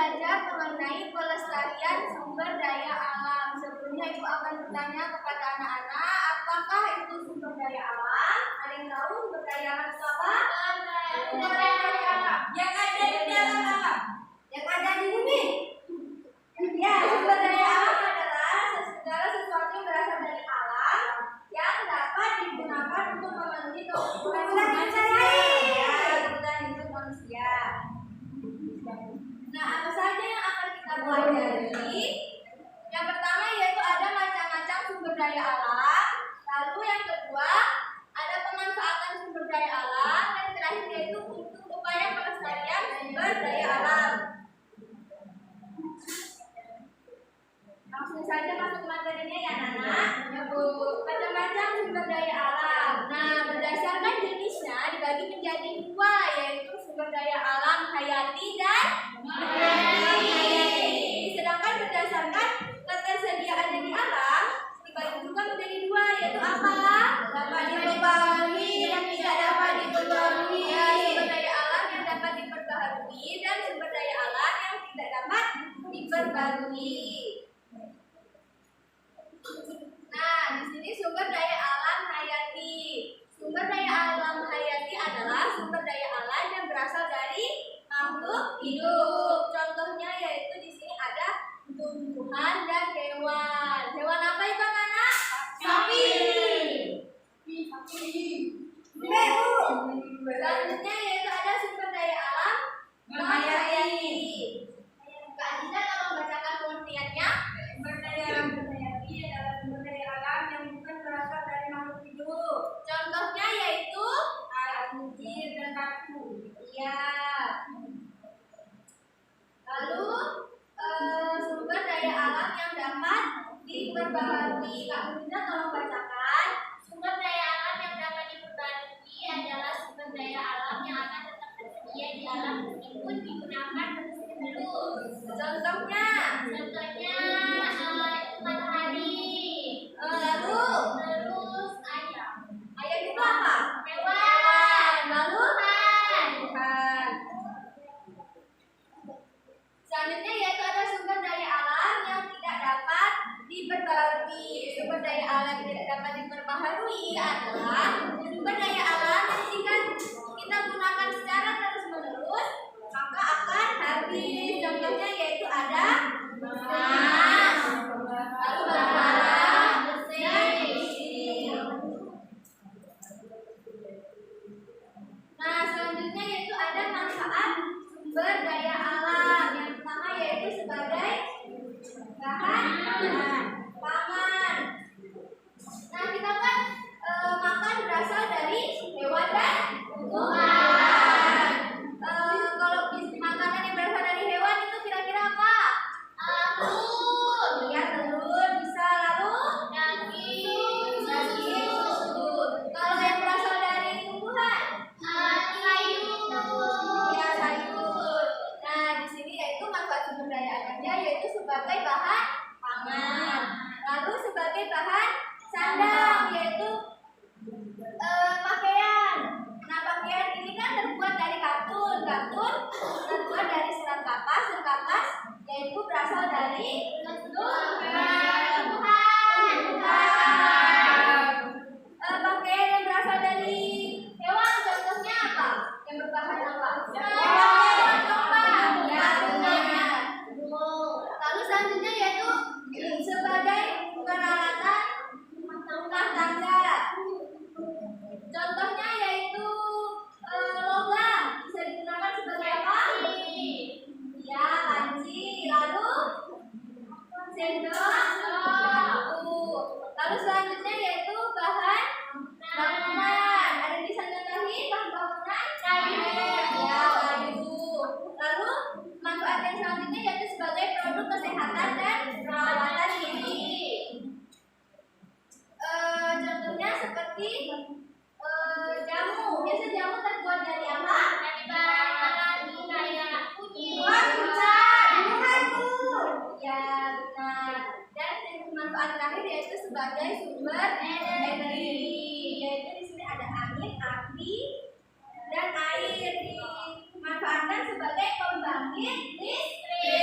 belajar mengenai pelestarian sumber daya alam. Sebelumnya Ibu akan bertanya kepada anak-anak, apakah itu sumber daya alam? Ada yang tahu sumber daya alam itu apa? Sumber daya alam yang ada di alam. Yang ada di bumi. Ya, sumber daya alam adalah segala sesuatu yang berasal dari alam yang dapat digunakan untuk memenuhi kebutuhan manusia. Nah, apa saja yang akan kita pelajari? Yang pertama yaitu ada macam-macam sumber daya alam. Lalu yang kedua ada pemanfaatan sumber daya alam. Dan terakhir yaitu untuk upaya pelestarian sumber daya alam. Langsung saja masuk materinya ya anak-anak. Macam-macam sumber daya alam. Nah, berdasarkan jenisnya dibagi menjadi dua, yaitu sumber daya alam hayati dan hayati. Sedangkan berdasarkan ketersediaan di alam dibagi juga menjadi dua, yaitu apa? Dapat diperbaharui dan tidak dapat diperbaharui. Ya, sumber daya alam yang dapat diperbaharui dan sumber daya alam yang tidak dapat diperbaharui. Nah, di sini sumber daya alam hayati. Sumber daya alam hayati adalah sumber daya alam yang berasal dari makhluk hidup. Contohnya yaitu di sini ada tumbuhan dan hewan. Hewan apa itu anak? Sapi. Selanjutnya yaitu ada sumber daya alam hayati. Kak Adinda kalau membacakan pengertiannya, sumber daya alam hayati adalah sumber daya alam yang bukan berasal dari makhluk hidup. Contohnya yaitu anjir dan batu. Iya. Lalu sumber daya alam yang dapat diperbaharui. Kak Adinda tolong bacakan. Sumber daya alam yang dapat diperbaharui adalah sumber daya alam yang akan tetap tersedia di alam meskipun digunakan terus-menerus. Contohnya matahari. Lalu terus ayam. Ayam itu apa? Hewan. Lalu Tuhan. Selanjutnya yaitu ada sumber daya alam yang tidak dapat diperbaharui. Sumber daya alam yang tidak dapat diperbaharui adalah sumber daya alam yang jika kita gunakan secara terus-menerus maka akan habis. Contohnya yaitu ada gas, lalu batu mesin. Nah, selanjutnya yaitu ada manfaat sumber daya alam. Yang pertama yaitu sebagai bahan pangan. Nah, kita kan makan berasal dari hewan dan tumbuhan. Kalau makanan yang berasal dari hewan itu kira-kira apa? Telur. Ya, telur bisa. Lalu daging, susu. Kalau yang berasal dari tumbuhan? Sayur. Ya, sayur. Nah, di sini yaitu manfaat sumber daya alamnya yaitu sebagai bahan pangan. Lalu sebagai bahan sandang yaitu pakaian. Nah, pakaian ini kan terbuat dari katun. Katun terbuat dari serat kapas. Serat kapas yaitu berasal dari tumbuhan. Pakaian yang berasal dari hewan contohnya apa? Yang berbahan apa? Lalu selanjutnya yaitu sebagai peralatan rumah tangga. Contohnya yaitu logam bisa digunakan sebagai apa? Ya, panci. Lalu sendok. Lalu selanjutnya yaitu bahan bangunan. Ada di sana lagi bahan bangunan? Kayu. Ya, kayu. Lalu manfaat yang selanjutnya yaitu sebagai produk kesehatan dan perawatan diri. Contohnya seperti jamu. Biasanya jamu terbuat dari apa? Dari bahan kayak kunyit. Ya, benar. Dan manfaat terakhir yaitu sebagai sumber energi. Yaitu di sini ada angin, api, dan air dimanfaatkan sebagai pembangkit listrik.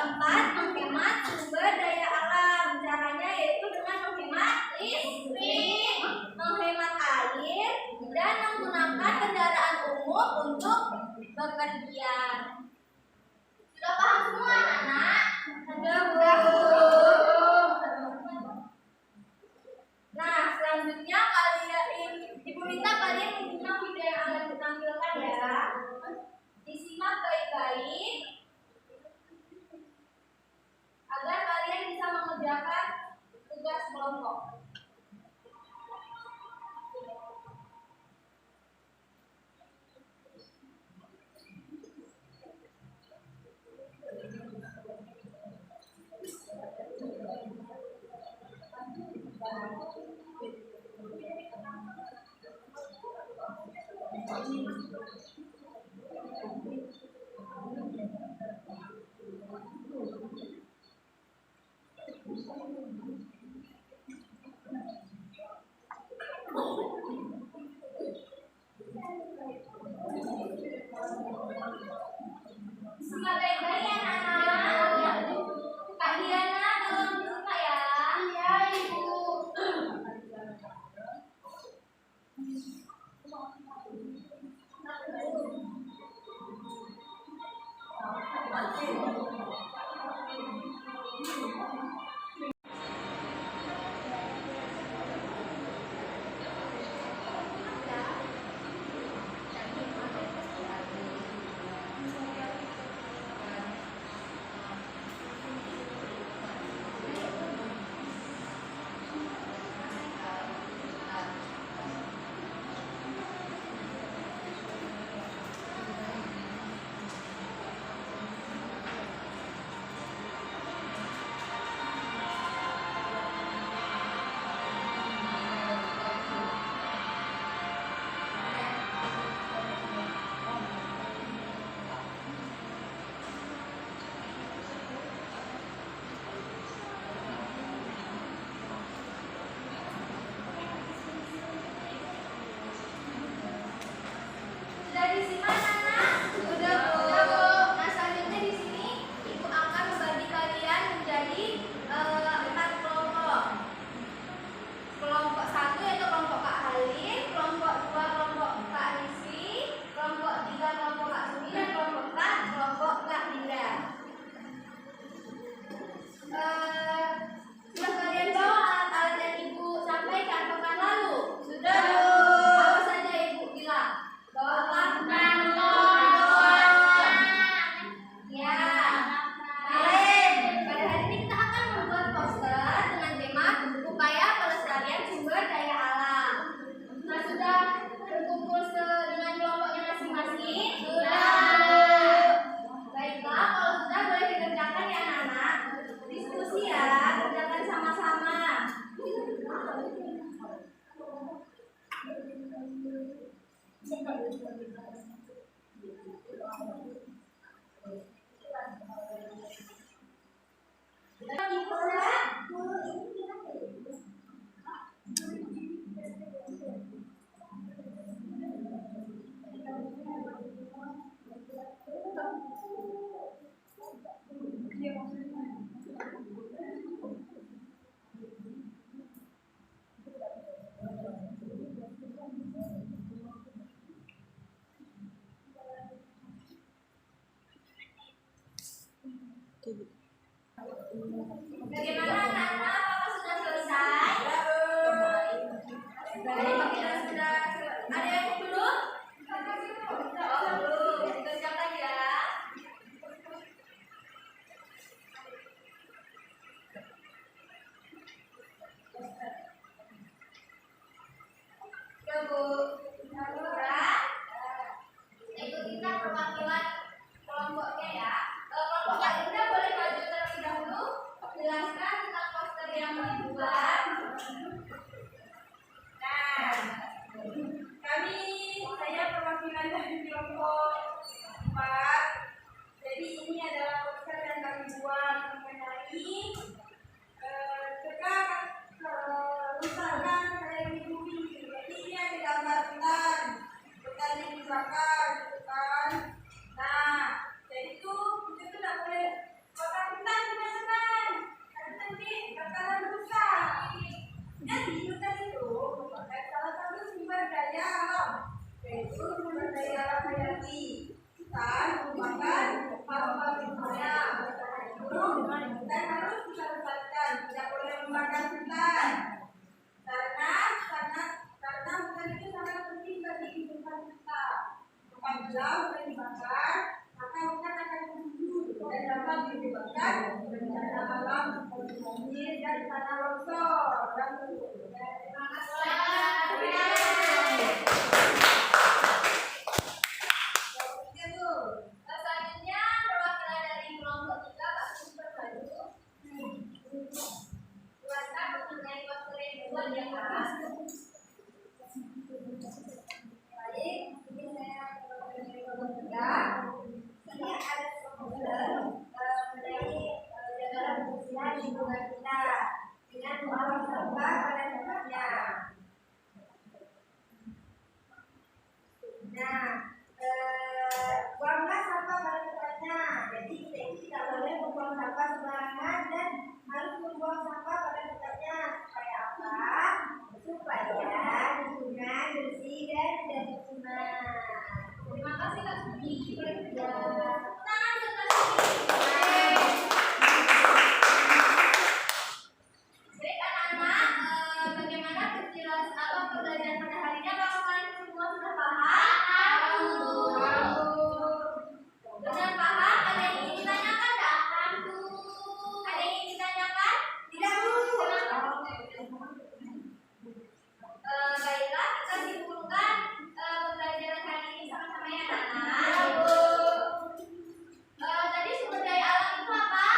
keempat, menghemat sumber daya alam. Caranya yaitu dengan menghemat listrik, menghemat air, dan menggunakan kendaraan umum untuk bepergian. Sudah paham semua anak-anak? Sudah, Bu. Nah, selanjutnya Ibu minta kalian menyimak video yang akan ditampilkan ya. Disimak baik-baik agar kalian bisa mengerjakan tugas kelompok. Simak baik-baik ya anak-anak. Kak Diana tolong disimak ya. Iya, Ibu. Sudah disimak anak? Sudah, Bu. Nah, selanjutnya di sini Ibu akan membagi kalian menjadi 4 kelompok. Kelompok 1 yaitu kelompok Kak Halim, kelompok 2 kelompok Kak Rizky, kelompok 3 kelompok Kak Sumi, dan kelompok 4 kelompok Kak Dinda. Sudah kalian bawa alat-alat yang Ibu sampaikan pekan lalu? Sudah, Bu. Apa saja Ibu bilang? Bawalah ya. Baik. Pada hari ini kita akan membuat poster dengan tema upaya pelestarian sumber daya alam. Nah, sudah berkumpul dengan kelompoknya masing-masing? Sudah. Baiklah, kalau sudah boleh dikerjakan ya anak-anak. Diskusi ya, kerjakan sama-sama. Bagaimana anak-anak? Apakah sudah selesai? Baik, kita sudah. Ada yang belum? Oh, belum. Dikerjakan ya. Ya, Bu. Sudah. Ikut kita perwakilan kelompoknya ya. Kelompok Kak Dinda boleh maju terlebih dahulu. Jelaskan tentang poster yang akibat bencana alam seperti banjir dan tanah longsor. Terima kasih. Selanjutnya perwakilan dari kelompok 3 Pak Super Baru jelaskan mengenai poster yang dibuat ya Kak. Baik, ini saya dari kelompok 3. Ini ada poster mengenai jaga kebersihan lingkungan kita dengan membuang sampah pada tempatnya. Nah, buanglah sampah pada tempatnya. Jadi kita ini tidak boleh membuang sampah sembarangan dan harus membuang sampah pada tempatnya. Supaya apa? Supaya lingkungan bersih dan tidak tercemar. Terima kasih Kak Suci. Tangan serta baik anak-anak, bagaimana pembelajaran pada hari ini? Apakah kalian semua sudah paham? Benar paham? Ada yang ingin ditanyakan tak? Ada yang ingin ditanyakan? Tidak Bu. Baiklah, kita simpulkan pembelajaran hari ini sama-sama ya anak-anak. Tadi sumber daya alam itu apa?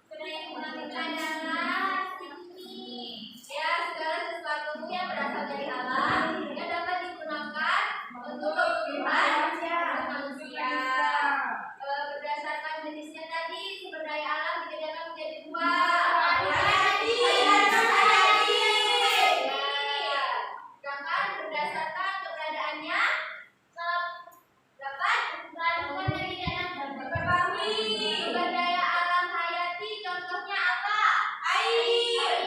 Sebenarnya yang kita adalah ini ya, segala sesuatu yang berasal dari alam yang dapat digunakan untuk kebutuhan manusia. Berdasarkan jenisnya tadi, sumber daya alam dibedakan menjadi 2. Sedangkan berdasarkan keberadaannya dapat dilakukan dari dana berbagai. Sumber daya alam hayati contohnya apa? Air.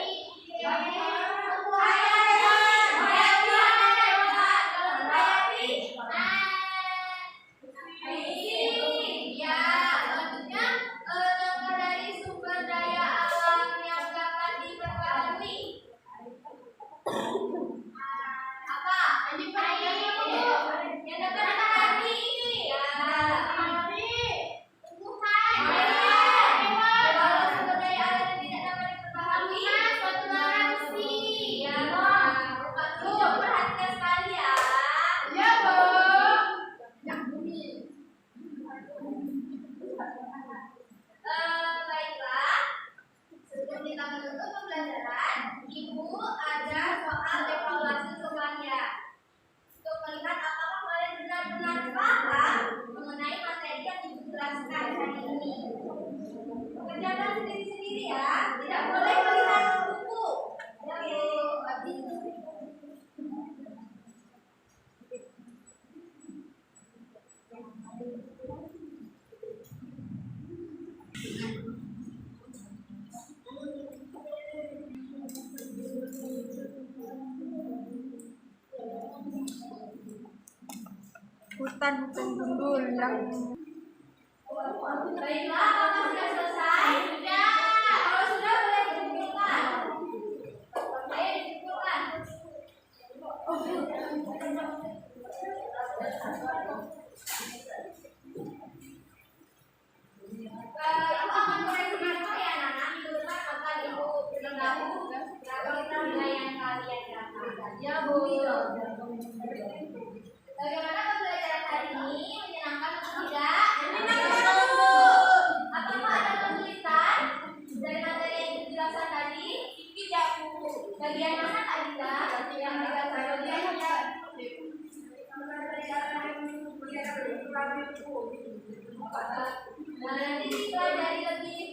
Baiklah, sebelum kita menutup pembelajaran, Ibu ada soal evaluasi semuanya untuk melihat apakah kalian benar-benar paham mengenai materi yang Ibu jelaskan hari ini. Kerjakan sendiri-sendiri ya, tidak boleh melihat buku. Hutan gundul yang Baiklah, apakah sudah selesai? Sudah. Kalau sudah boleh dikumpulkan. Ayo dikumpulkan. Ibu akan koreksi info ya anak-anak. Minggu depan akan Ibu bergabung dalam wilayah kalian datang. Ya Bu. Bagaimana pembelajaran hari ini? Menyenangkan atau tidak? Menyenangkan Bu. Apakah ada kesulitan dari materi yang dijelaskan tadi? Tidak Bu. Bagian mana Kak Dita? Yang dijelaskan bagiannya. Nah, nanti dipelajari lebih